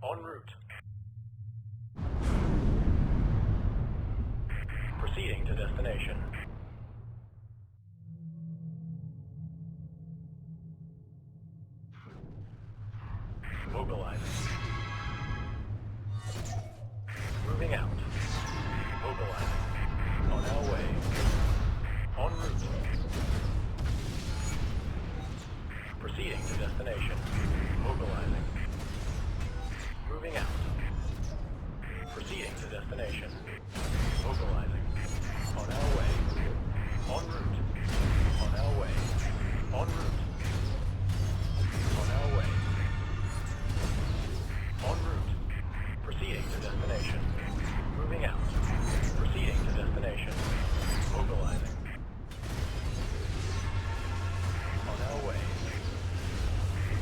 En route. Proceeding to destination. Mobilizing. Moving out. Mobilizing. On our way. En route. Proceeding to destination. Mobilizing. Moving out. Proceeding to destination. Mobilizing. On our way. En route. On our way. En route. On our way. En route. Proceeding to destination. Moving out. Proceeding to destination. Mobilizing. On our way.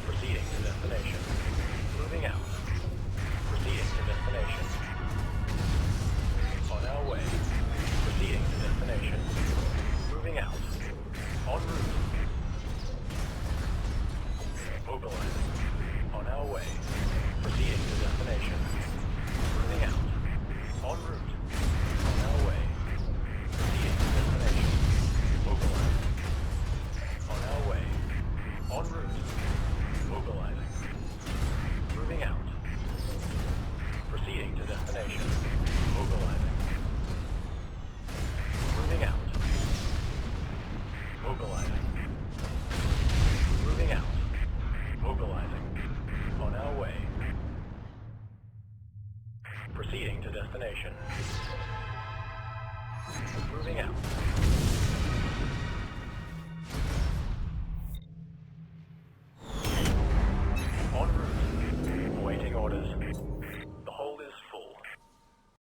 Proceeding to destination. Moving out. Proceeding to destination. On our way. Proceeding to destination. Moving out. En route. Mobilizing. On our way. Proceeding to destination. Moving out. En route. On our way. Proceeding to destination. Mobilizing. On our way. En route. Mobilizing. Moving out. Proceeding to destination. Mobilizing. Moving out. Mobilizing. Moving out. Mobilizing. On our way. Proceeding to destination. Moving out. En route. Awaiting orders. The hold is full.